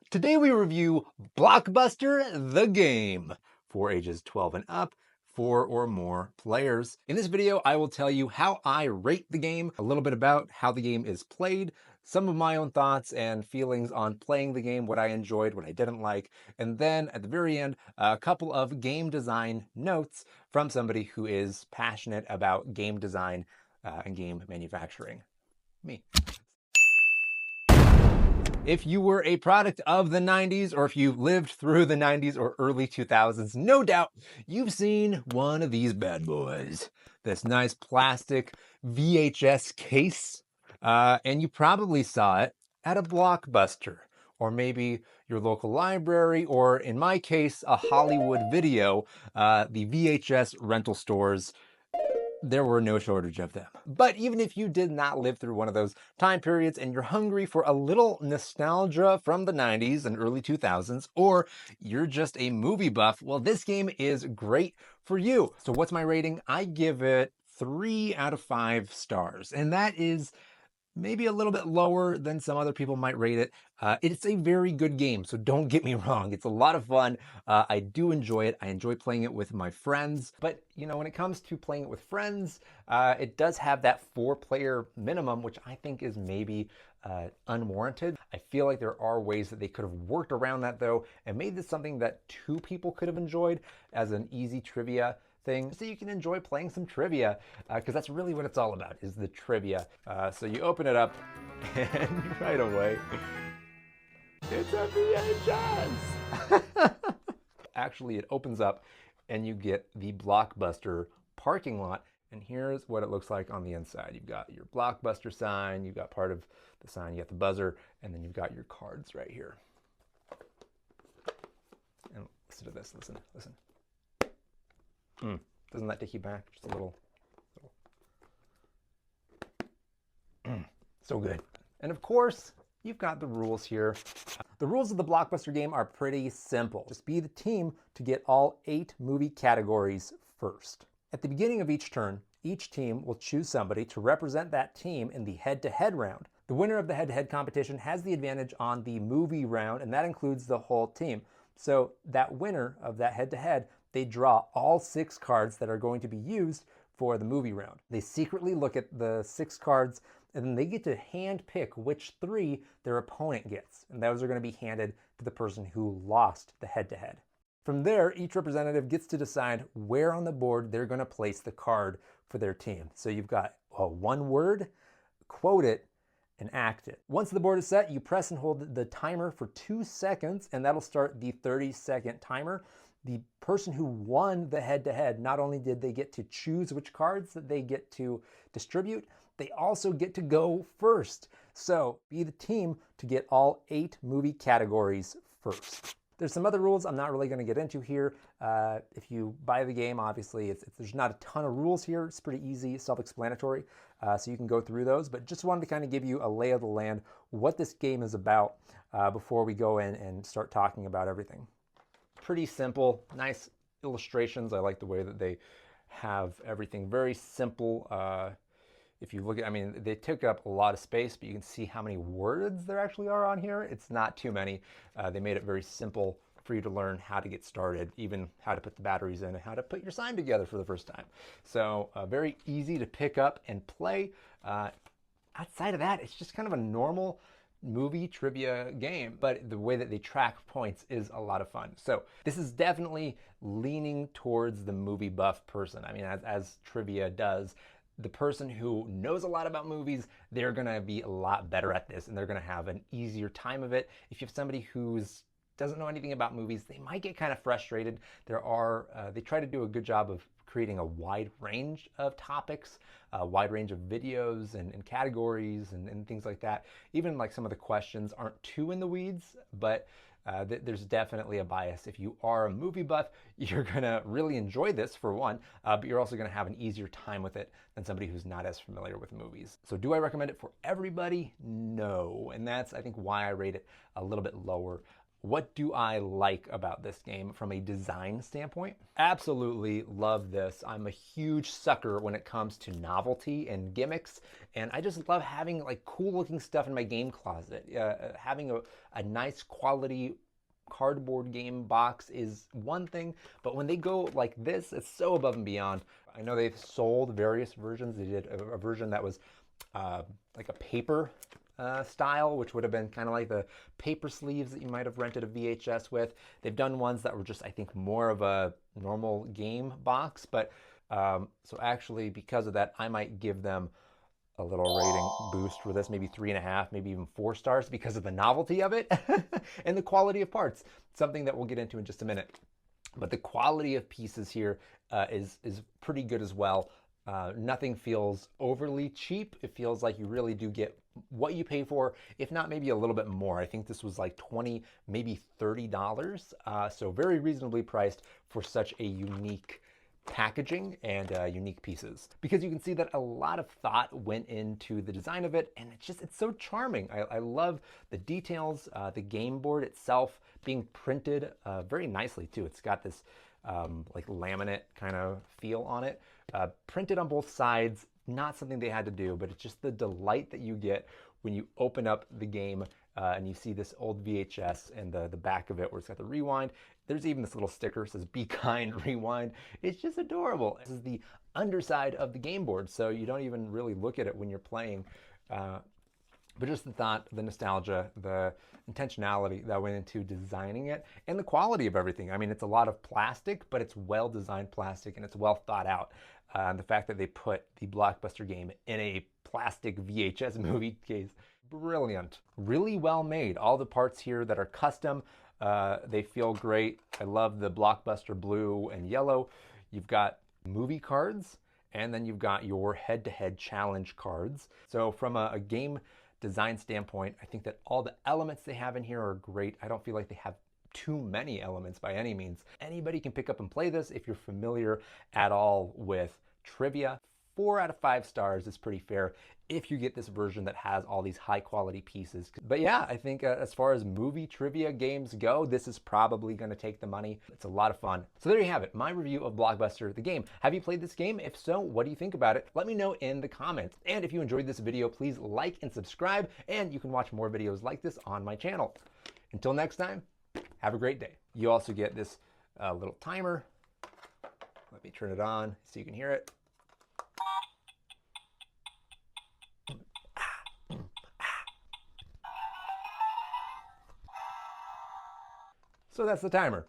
Today we review Blockbuster the Game for ages 12 and up, 4 or more players. In this video, I will tell you how I rate the game, a little bit about how the game is played, some of my own thoughts and feelings on playing the game, what I enjoyed, what I didn't like, and then at the very end, a couple of game design notes from somebody who is passionate about game design and game manufacturing. Me. If you were a product of the 90s, or if you lived through the 90s or early 2000s, no doubt you've seen one of these bad boys. This nice plastic VHS case. And you probably saw it at a Blockbuster, or maybe your local library, or in my case, a Hollywood Video, the VHS rental stores. There were no shortage of them. But even if you did not live through one of those time periods and you're hungry for a little nostalgia from the 90s and early 2000s, or you're just a movie buff, well, this game is great for you. So what's my rating? I give it 3 out of 5 stars. And that is maybe a little bit lower than some other people might rate it. It's a very good game, so don't get me wrong. It's a lot of fun. I do enjoy it. I enjoy playing it with my friends. But, you know, when it comes to playing it with friends, it does have that 4-player minimum, which I think is maybe unwarranted. I feel like there are ways that they could have worked around that, though, and made this something that 2 people could have enjoyed as an easy trivia thing, so you can enjoy playing some trivia, because that's really what it's all about, is the trivia. So you open it up, and right away, it's a VHS! Actually, it opens up, and you get the Blockbuster parking lot, and here's what it looks like on the inside. You've got your Blockbuster sign, you've got part of the sign, you got the buzzer, and then you've got your cards right here. And listen to this, listen. Doesn't that take you back? Just a little. So good. And of course, you've got the rules here. The rules of the Blockbuster game are pretty simple. Just be the team to get all 8 movie categories first. At the beginning of each turn, each team will choose somebody to represent that team in the head-to-head round. The winner of the head-to-head competition has the advantage on the movie round, and that includes the whole team. So that winner of that head-to-head, they draw all 6 cards that are going to be used for the movie round. They secretly look at the 6 cards, and then they get to hand pick which 3 their opponent gets. And those are going to be handed to the person who lost the head-to-head. From there, each representative gets to decide where on the board they're going to place the card for their team. So you've got one word, quote it, and act it. Once the board is set, you press and hold the timer for 2 seconds, and that'll start the 30-second timer. The person who won the head-to-head, not only did they get to choose which cards that they get to distribute, they also get to go first. So be the team to get all 8 movie categories first. There's some other rules I'm not really going to get into here. If you buy the game, obviously, there's not a ton of rules here. It's pretty easy, self-explanatory, so you can go through those. But just wanted to kind of give you a lay of the land, what this game is about, before we go in and start talking about everything. Pretty simple, nice illustrations. I like the way that they have everything very simple. If you look at, I mean, they took up a lot of space, but you can see how many words there actually are on here. It's not too many. They made it very simple for you to learn how to get started, even how to put the batteries in and how to put your sign together for the first time. So very easy to pick up and play. Outside of that, it's just kind of a normal movie trivia game, but the way that they track points is a lot of fun. So this is definitely leaning towards the movie buff person. I mean, as trivia does, the person who knows a lot about movies, they're gonna be a lot better at this, and they're gonna have an easier time of it. If you have somebody who's doesn't know anything about movies, they might get kind of frustrated. They try to do a good job of creating a wide range of topics, a wide range of videos and categories and things like that. Even like some of the questions aren't too in the weeds, but there's definitely a bias. If you are a movie buff, you're gonna really enjoy this for one, but you're also gonna have an easier time with it than somebody who's not as familiar with movies. So do I recommend it for everybody? No, and that's I think why I rate it a little bit lower. What do I like about this game from a design standpoint? Absolutely love this. I'm a huge sucker when it comes to novelty and gimmicks, and I just love having like cool looking stuff in my game closet. Having a nice quality cardboard game box is one thing, but when they go like this, it's so above and beyond. I know they've sold various versions. They did a version that was like a paper style, which would have been kind of like the paper sleeves that you might have rented a VHS with. They've done ones that were just, I think, more of a normal game box, but so actually because of that, I might give them a little rating boost for this, maybe 3.5, maybe even 4 stars because of the novelty of it and the quality of parts, something that we'll get into in just a minute. But the quality of pieces here is pretty good as well. Nothing feels overly cheap. It feels like you really do get what you pay for, if not maybe a little bit more. I think this was like $20, maybe $30. So very reasonably priced for such a unique packaging and unique pieces, because you can see that a lot of thought went into the design of it, and it's so charming. I love the details, the game board itself being printed very nicely too. It's got this like laminate kind of feel on it, printed on both sides. Not something they had to do, but it's just the delight that you get when you open up the game and you see this old VHS and the back of it where it's got the rewind. There's even this little sticker that says "Be kind, rewind." It's just adorable. This is the underside of the game board, so you don't even really look at it when you're playing. But just the thought, the nostalgia, the intentionality that went into designing it, and the quality of everything. I mean, it's a lot of plastic, but it's well-designed plastic, and it's well thought out. The fact that they put the Blockbuster game in a plastic VHS movie case, brilliant. Really well made. All the parts here that are custom, they feel great. I love the Blockbuster blue and yellow. You've got movie cards, and then you've got your head-to-head challenge cards. So from a game design standpoint, I think that all the elements they have in here are great. I don't feel like they have too many elements by any means. Anybody can pick up and play this if you're familiar at all with trivia. 4 out of 5 stars is pretty fair if you get this version that has all these high quality pieces. But yeah, I think as far as movie trivia games go, this is probably going to take the money. It's a lot of fun. So there you have it, my review of Blockbuster, the game. Have you played this game? If so, what do you think about it? Let me know in the comments. And if you enjoyed this video, please like and subscribe, and you can watch more videos like this on my channel. Until next time, have a great day. You also get this little timer. Let me turn it on so you can hear it. So that's the timer.